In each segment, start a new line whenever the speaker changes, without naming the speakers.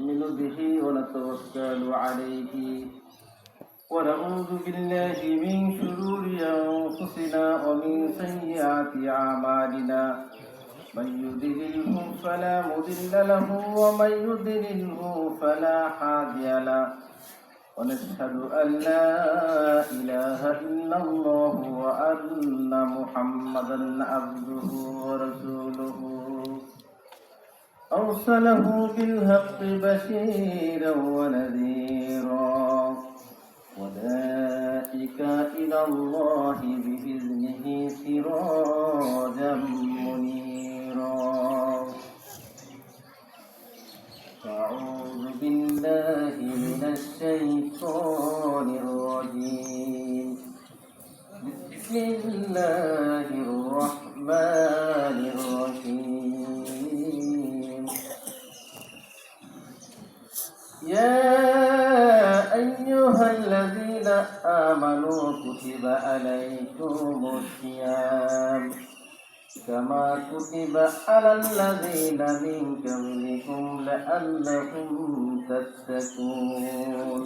نؤمن به ونتوكل عليه ونعوذ بالله من شرور أنفسنا ومن سيئات أعمالنا من يضلله فلا مضل له ومن يضلله فلا هادي له ونشهد أن لا إله إلا الله وأن محمدا عبده ورسوله أرسله بالحق بشيرا ونذيرا ودائك إلى الله بإذنه سراجا منيرا أعوذ بالله من الشيطان الرجيم بسم الله الرحمن الرحيم يا أيها الذين آمنوا كتب عليكم الصيام كما كتب على الذين من قبلكم لعلكم تتقون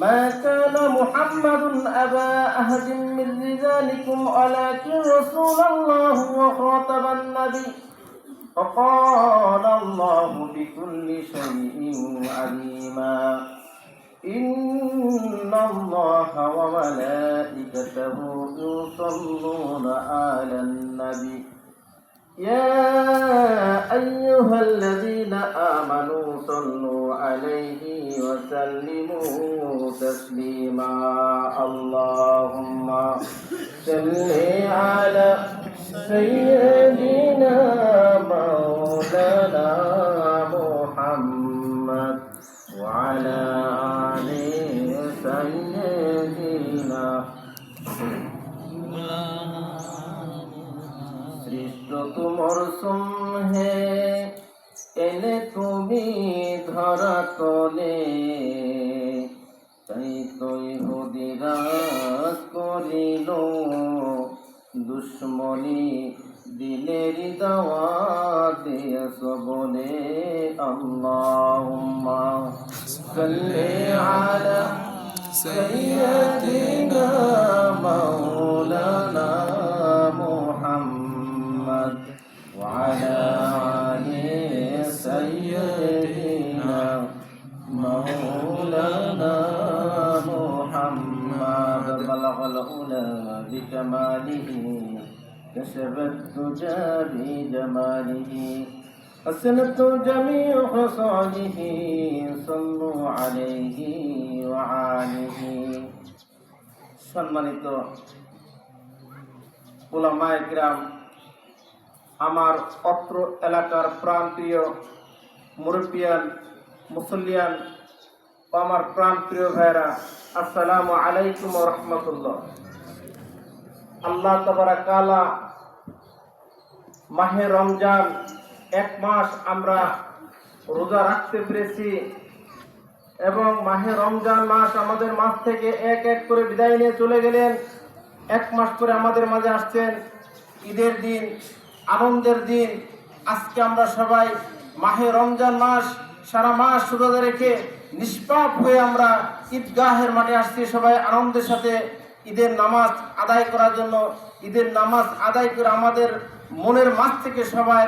ما كان محمد أبا أحد من رجالكم ولكن رسول الله وخاتم النبي وقال الله بكل شيء عليما إن الله وملائكته يصلون على النبي يا أيها الذين آمنوا صلوا عليه وسلموا تسليما اللهم صل على سيدنا مولانا محمد وعلى آل سيدنا সৃষ্ট তুমর হে এলে তুমি ধরা তলে তাই তৈ হুদিরা করিল দুশ্মনী দিলের দাওয়াত বলে আল্লাহুম্মা সাল্লি আলা সাইয়্যিদিনা মাওলানা মুহাম্মদ ওয়া আলা আলি সাইয়্যিদিনা মাওলানা মুহাম্মদ বালাগাল উলা বিকামালিহি كشف الدجى بجماله حسنت جميع خصاله صلوا عليه وآله সম্মানিত উলামায়ে কিরাম, আমার অত্র এলাকার প্রাণপ্রিয় মুরব্বিয়ান মুসল্লিয়ান ও আমার প্রাণপ্রিয় ভাইরা, আসসালামু আলাইকুম ওয়া রাহমাতুল্লাহ। আল্লাহ তাবারাক তাআলা মাহে রমজান এক মাস আমরা রোজা রাখতে পেরেছি এবং মাহে রমজান মাস আমাদের মাঝ থেকে এক এক করে বিদায় নিয়ে চলে গেলেন। এক মাস করে আমাদের মাঝে আসছেন, ঈদের দিন, আনন্দের দিন। আজকে আমরা সবাই মাহে রমজান মাস সারা মাস রোজা রেখে নিষ্পাপ হয়ে আমরা ঈদগাহের মাঠে আসছি সবাই আনন্দের সাথে ঈদের নামাজ আদায় করার জন্য। ঈদের নামাজ আদায় করে আমাদের মনের মাঝ থেকে সবাই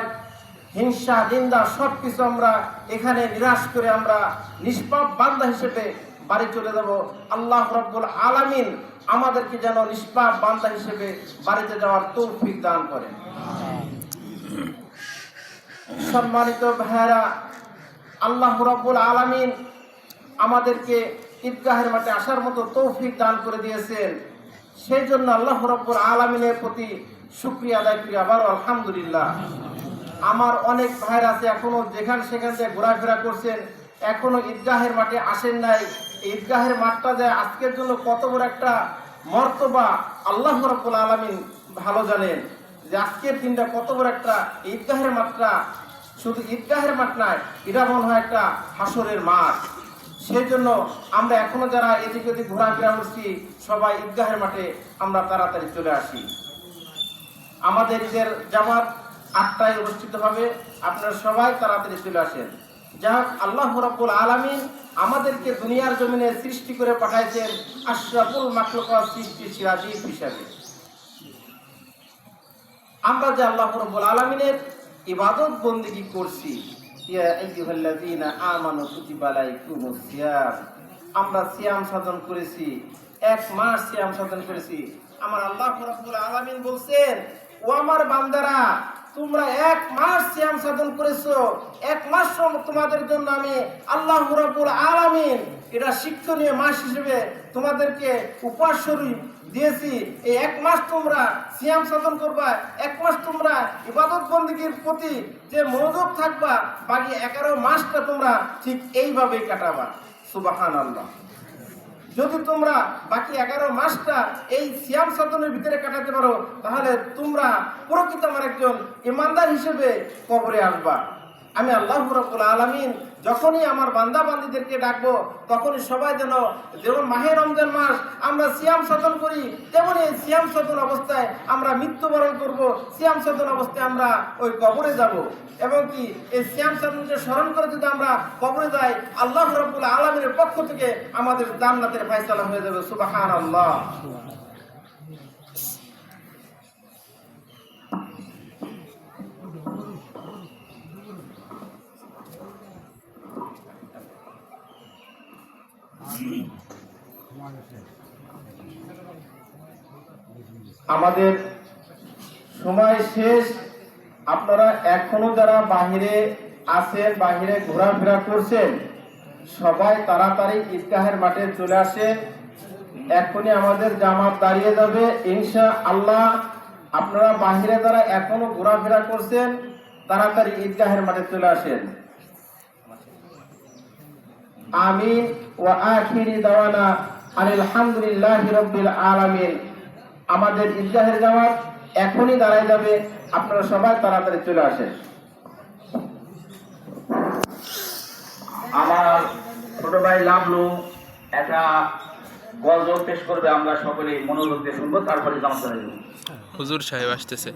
হিংসা নিন্দা সব কিছু আমরা এখানে নিরাশ করে আমরা নিষ্পাপ বান্দা হিসেবে বাড়ি চলে যাব। আল্লাহ রাব্বুল আলামিন আমাদেরকে যেন নিষ্পাপ বান্দা হিসেবে বাড়িতে যাওয়ার তৌফিক দান করেন। সম্মানিত ভাইরা, আল্লাহ রাব্বুল আলামিন আমাদেরকে ঈদগাহের মাঠে আসার মতো তৌফিক দান করে দিয়েছেন। সেই জন্য আল্লাহ রাব্বুল আলামিনের প্রতি শুকরিয়া আদায় করি আবারও আলহামদুলিল্লাহ। আমার অনেক ভাইরা আছে এখনো যেখান সেখান থেকে ঘোরাফেরা করছেন, এখনো ঈদগাহের মাঠে আসেন নাই। ঈদগাহের মাঠটা যে আজকের জন্য কত বড় একটা মর্তবা আল্লাহ রাব্বুল আলামিন ভালো জানেন, যে আজকের দিনটা কত বড় একটা ঈদগাহের মাঠটা। শুধু ঈদগাহের মাঠ নয়, এটা মনে হয় একটা হাসরের মাঠ। সেই জন্য আমরা এখনো যারা এদিক ওদিক ঘোরাফেরা করছি সবাই ঈদগাহের মাঠে আমরা তাড়াতাড়ি চলে আসি। আমাদের ঈদের জামাত ৮টায় অনুষ্ঠিত হবে, আপনারা সবাই তাড়াতাড়ি চলে আসেন। যাক আল্লাহ রাব্বুল আলামিন আমাদেরকে দুনিয়ার জমিনে সৃষ্টি করে পাঠাইছেন আশরাফুল মাখলুকাত সৃষ্টি সিরাজীব হিসাবে। আমরা যে আল্লাহ রাব্বুল আলামিনের ইবাদত বন্দেগী করছি, ইয়া আইয়ুহাল্লাযীনা আমানু কুতিবা আলাইকুমুস সিয়াম, আমরা সিয়াম সাধন করেছি, 1 মাস সিয়াম সাধন করেছি। আমার আল্লাহ রাব্বুল আলামিন বলছেন, ও আমার বান্দারা, তোমরা 1 মাস সিয়াম সাধন করেছো, 1 মাস তোমাদের জন্য আমি আল্লাহ রাব্বুল আলামিন এটা শিক্ষণীয় মাস হিসেবে তোমাদেরকে উপহার স্বরূপ দিয়েছি। এই 1 মাস তোমরা সিয়াম সাধন করবা, 1 মাস তোমরা ইবাদত বন্দেগীর প্রতি যে মনোযোগ থাকবা, বাকি 11 মাসটা তোমরা ঠিক এইভাবেই কাটাবা। সুবহানাল্লাহ। যদি তোমরা বাকি 11 মাসটা এই সিয়াম সাধনের ভিতরে কাটাতে পারো, তাহলে তোমরা প্রকৃত আমার একজন ইমানদার হিসেবে কবরে আসবা। আমি আল্লাহ রাব্বুল আলামিন যখনই আমার বান্দা বান্দীদেরকে ডাকবো, তখনই সবাই যেমন মাহে রমজান মাস আমরা সিয়াম সাধন করি, তেমনি এই সিয়াম সাধন অবস্থায় আমরা মৃত্যুবরণ করব, সিয়াম সাধন অবস্থায় আমরা ওই কবরে যাব। এবং কি এই সিয়াম সাধনকে স্মরণ করে যদি আমরা কবরে যাই, আল্লাহ রাব্বুল আলামিনের পক্ষ থেকে আমাদের জান্নাতের ফয়সালা হয়ে যাবে। সুবহানাল্লাহ। আমাদের সময় শেষ। আপনারা এখনো যারা বাহিরে আছেন, বাহিরে ঘোরাফেরা করছেন, সবাই তাড়াতাড়ি ঈদগাহের মাঠে চলে আসেন। এখনই আমাদের জামাত দাঁড়িয়ে যাবে ইনশাআল্লাহ। আপনারা বাহিরে যারা এখনো ঘোরাফেরা করছেন, তাড়াতাড়ি ঈদগাহের মাঠে চলে আসেন। আমিন ওয়া আখিরি দাওয়ানা আলহামদুলিল্লাহি রাব্বিল আলামিন। আমাদের ঈদগাহের জামাত এখনই দাঁড়ায় যাবে, আপনারা সবাই তাড়াতাড়ি চলে আসেন।
আমার ছোট ভাই লাভলু একটা গজল পেশ করবে, আমরা সকলে মনোযোগ দিয়ে শুনবো, তারপরে জামাত।
হুজুর সাহেব আসতেছে।